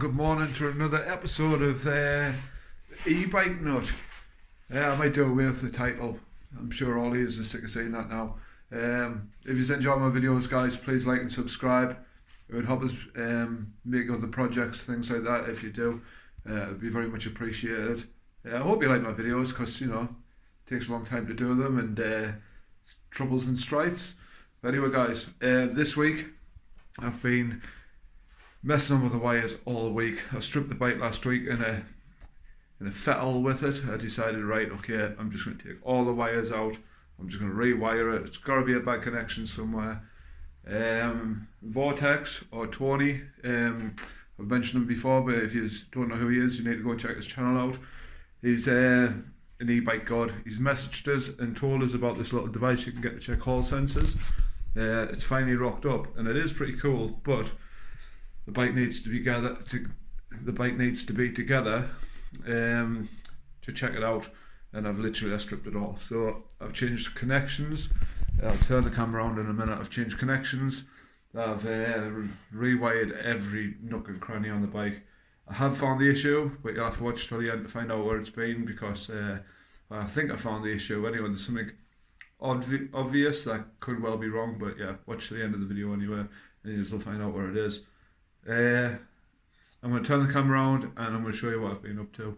good morning to another episode of E-Bike Nut. I might do away with the title. I'm sure all of you are sick of saying that now. If you enjoy my videos, guys, please like and subscribe. It would help us make other projects, things like that. If you do, it would be very much appreciated. I hope you like my videos because, you know, it takes a long time to do them and troubles and strifes. But anyway, guys, this week I've been messing on with the wires all week. I stripped the bike last week in a fettle with it. I decided, right, okay, I'm just going to take all the wires out. I'm just going to rewire it. It's got to be a bad connection somewhere. Vortex or Tony, I've mentioned him before, but if you don't know who he is, you need to go and check his channel out. He's an e-bike god. He's messaged us and told us about this little device you can get to check hall sensors. It's finally rocked up and it is pretty cool, but the bike needs to be together to check it out, and I've literally stripped it all. So I've changed connections. I'll turn the camera around in a minute. I've changed connections. I've rewired every nook and cranny on the bike. I have found the issue, but you'll have to watch till the end to find out where it's been, because I think I found the issue. Anyway, there's something obvious that could well be wrong, but yeah, watch till the end of the video anyway, and you'll find out where it is. I'm going to turn the camera around and I'm going to show you what I've been up to.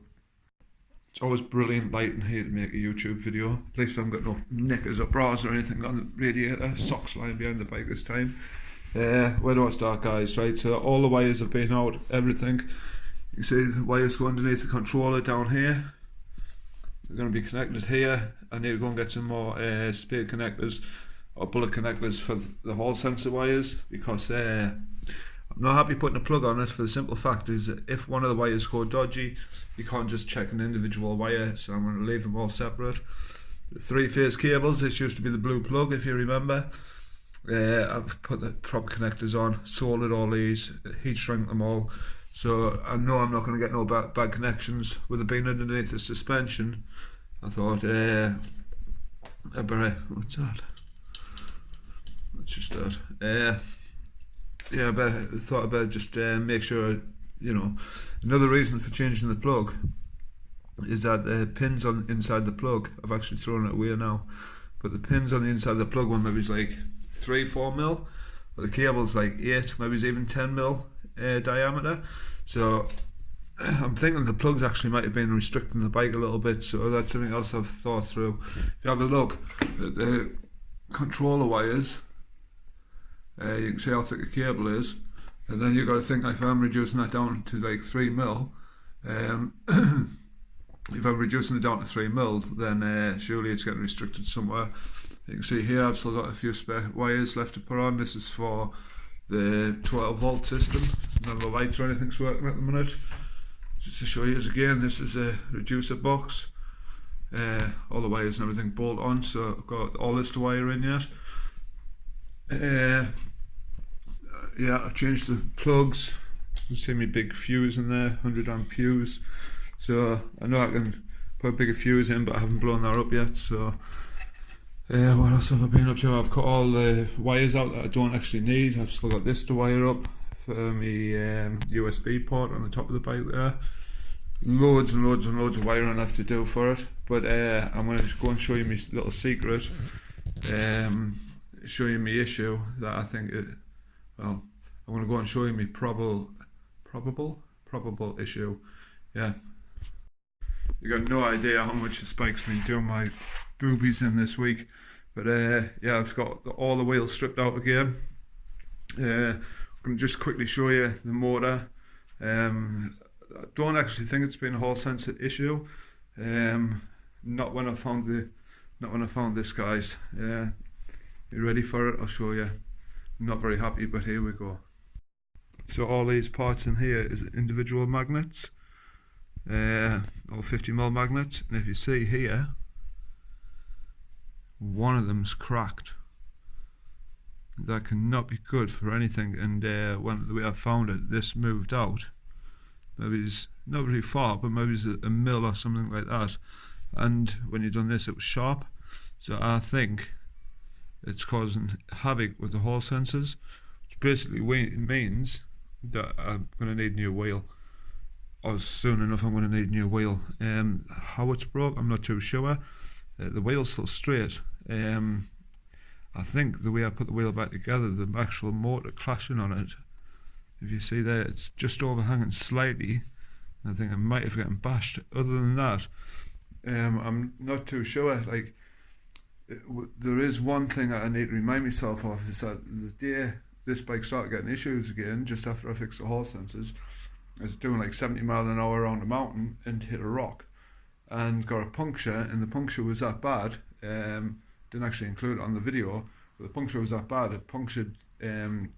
It's always brilliant lighting here to make a YouTube video. At least I haven't got no knickers or bras or anything on the radiator. Socks lying behind the bike this time. Where do I start, guys? Right, so all the wires have been out, everything. You can see the wires go underneath the controller down here. They're going to be connected here. I need to go and get some more spade connectors or bullet connectors for the hall sensor wires, because I'm not happy putting a plug on it, for the simple fact is that if one of the wires go dodgy, you can't just check an individual wire, so I'm going to leave them all separate. The three-phase cables, this used to be the blue plug, if you remember. I've put the proper connectors on, soldered all these, heat shrunk them all, so I know I'm not going to get no bad connections. With it being underneath the suspension, I thought, I better, what's that? That's just that. Yeah, I thought I better just make sure, you know. Another reason for changing the plug is that the pins on inside the plug, I've actually thrown it away now, but the pins on the inside of the plug, one maybe is like 3-4 mil, but the cable's like 8, maybe it's even 10 mil diameter. So I'm thinking the plugs actually might have been restricting the bike a little bit, so that's something else I've thought through. If you have a look at the controller wires, you can see how thick the cable is, and then you've got to think, if I'm reducing that down to like 3 mil, if I'm reducing it down to 3 mil, then surely it's getting restricted somewhere. You can see here I've still got a few spare wires left to put on. This is for the 12 volt system. None of the lights or anything's working at the minute. Just to show you again, this is a reducer box. All the wires and everything bolt on, so I've got all this to wire in yet. Yeah, I've changed the plugs. You see my big fuse in there, 100 amp fuse. So I know I can put a bigger fuse in, but I haven't blown that up yet. So what else have I been up to? I've cut all the wires out that I don't actually need. I've still got this to wire up for my USB port on the top of the bike there. Loads and loads and loads of wiring left to do for it. But I'm going to go and show you my little secret. Show you my issue that I think well, I'm going to go and show you my probable issue. Yeah, you got no idea how much this bike's been doing my boobies in this week, but yeah, I've got all the wheels stripped out again. I'm going to just quickly show you the motor. I don't actually think it's been a hall sensor issue. Not when I found this, guys. You ready for it? I'll show you. I'm not very happy, but here we go. So all these parts in here is individual magnets, or 50mm magnets, and if you see here, one of them's cracked. That cannot be good for anything, and when the way I found it, this moved out. Maybe it's not very far, but maybe it's a mil or something like that, and when you done this it was sharp, so I think it's causing havoc with the hall sensors, which basically means that I'm going to need a new wheel. or soon enough I'm going to need a new wheel. How it's broke, I'm not too sure. The wheel's still straight. I think the way I put the wheel back together, the actual motor clashing on it, if you see there, it's just overhanging slightly. I think I might have gotten bashed. Other than that, I'm not too sure. Like, there is one thing that I need to remind myself of, is that the day this bike started getting issues again, just after I fixed the hall sensors, I was doing like 70 miles an hour around a mountain and hit a rock and got a puncture, and the puncture was that bad. Didn't actually include it on the video, but the puncture was that bad, it punctured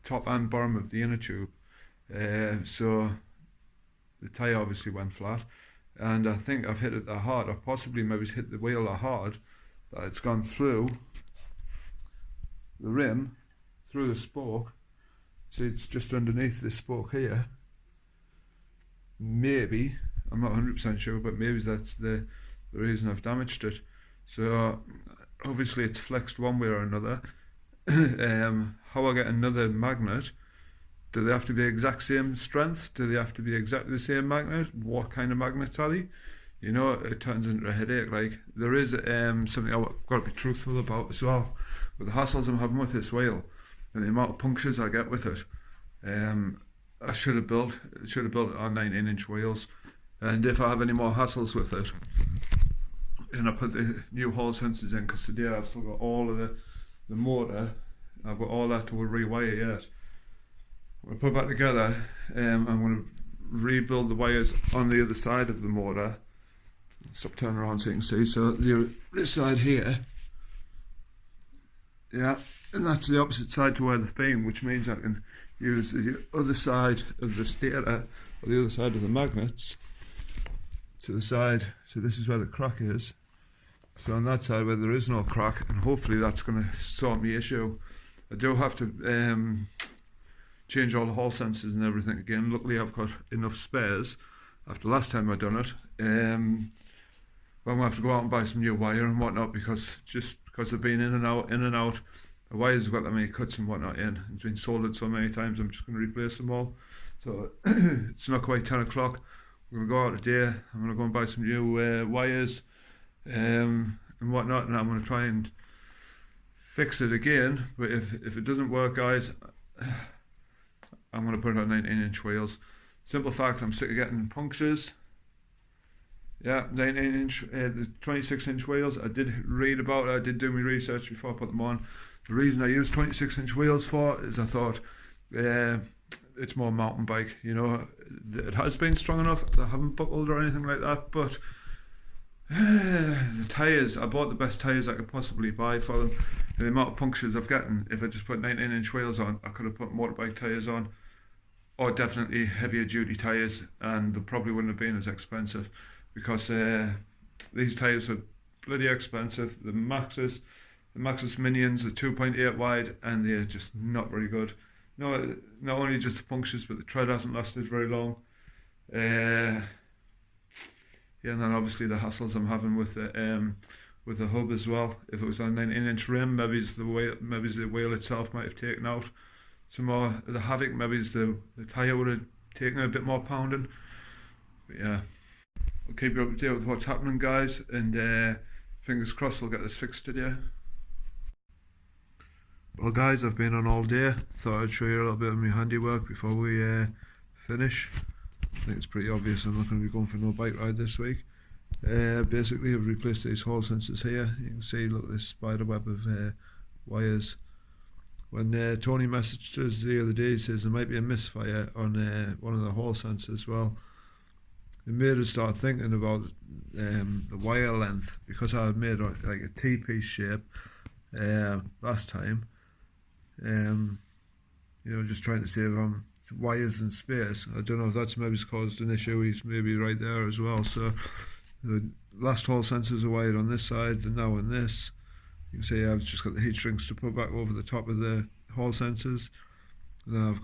top and bottom of the inner tube. So the tyre obviously went flat, and I think I've hit it that hard, or possibly maybe hit the wheel that hard, that it's gone through the rim, through the spoke. See, it's just underneath this spoke here. Maybe, I'm not 100% sure, but maybe that's the reason I've damaged it. So obviously it's flexed one way or another. How I get another magnet, do they have to be the exact same strength? Do they have to be exactly the same magnet? What kind of magnets are they? You know, it turns into a headache. Like, there is something I've got to be truthful about as well. With the hassles I'm having with this wheel and the amount of punctures I get with it, I should have built it on 19-inch wheels. And if I have any more hassles with it, and I put the new hall sensors in, because today I've still got all of the motor, I've got all that to rewire yet. When I put back together, I'm going to rebuild the wires on the other side of the motor. Stop turning around so you can see. So this side here, yeah, and that's the opposite side to where they've been, which means I can use the other side of the stator, or the other side of the magnets, to the side. So this is where the crack is. So on that side where there is no crack, and hopefully that's going to sort my issue. I do have to change all the hall sensors and everything again. Luckily I've got enough spares after last time I done it. But I'm going to have to go out and buy some new wire and whatnot, because they've been in and out. The wires have got that many cuts and whatnot in. It's been soldered so many times, I'm just going to replace them all. So it's not quite 10 o'clock. We're going to go out today. I'm going to go and buy some new wires and whatnot, and I'm going to try and fix it again. But if it doesn't work, guys, I'm going to put it on 19-inch wheels. Simple fact, I'm sick of getting punctures. Yeah, 19-inch, the 26-inch wheels, I did read about it, I did do my research before I put them on. The reason I use 26-inch wheels for is I thought it's more mountain bike, you know. It has been strong enough, I haven't buckled or anything like that, but the tyres, I bought the best tyres I could possibly buy for them. And the amount of punctures I've gotten, if I just put 19-inch wheels on, I could have put motorbike tyres on, or definitely heavier duty tyres, and they probably wouldn't have been as expensive, because these tyres are bloody expensive. The Maxxis Minions are 2.8 wide, and they're just not very good. No, not only just the punctures, but the tread hasn't lasted very long. Yeah, and then obviously the hassles I'm having with the hub as well. If it was on an 19-inch rim, maybe the wheel itself might have taken out some more of the havoc. Maybe the tyre would have taken a bit more pounding. But yeah, I'll keep you up to date with what's happening, guys, and fingers crossed we'll get this fixed today. Well, guys, I've been on all day. Thought I'd show you a little bit of my handiwork before we finish. I think it's pretty obvious I'm not going to be going for no bike ride this week. Basically, I've replaced these hall sensors here. You can see, look, this spider web of wires. When Tony messaged us the other day, he says there might be a misfire on one of the hall sensors. Well, it made us start thinking about the wire length, because I had made like a T-piece shape last time. You know, just trying to save on wires and space. I don't know if that's maybe caused an issue. He's maybe right there as well. So the last hall sensors are wired on this side, and now on this. You can see I've just got the heat strings to put back over the top of the hall sensors. And then I've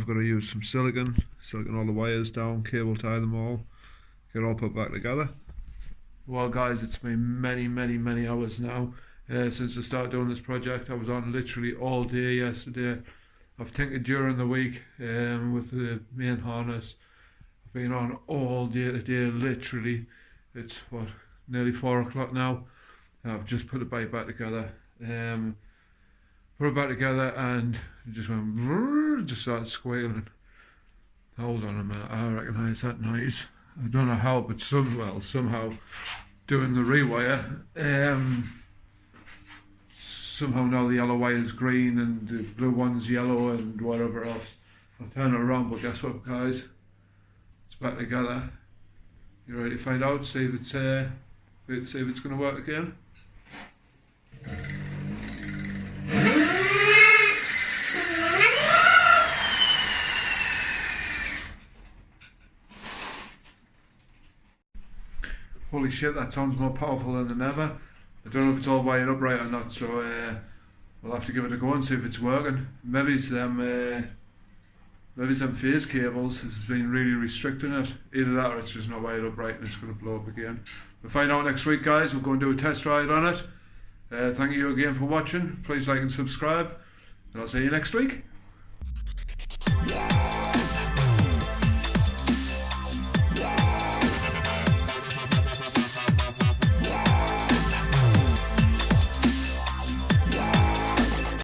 got to use some silicon all the wires down, cable tie them all, get it all put back together. Well, guys, it's been many hours now since I started doing this project. I was on literally all day yesterday. I've tinkered during the week with the main harness. I've been on all day today, literally. It's what, nearly 4 o'clock now. I've just put the bike back together. Put it back together and it just went, just started squealing. Hold on a minute, I recognise that noise. I don't know how, but somehow doing the rewire, somehow now the yellow wire is green and the blue one's yellow and whatever else. I'll turn it around, but guess what, guys? It's back together. You ready to find out? See if it's going to work again. Holy shit, that sounds more powerful than ever. I don't know if it's all wired up right or not, so we'll have to give it a go and see if it's working. Maybe some phase cables has been really restricting it. Either that or it's just not wired up right and it's going to blow up again. We'll find out next week, guys. We'll go and do a test ride on it. Thank you again for watching. Please like and subscribe, and I'll see you next week.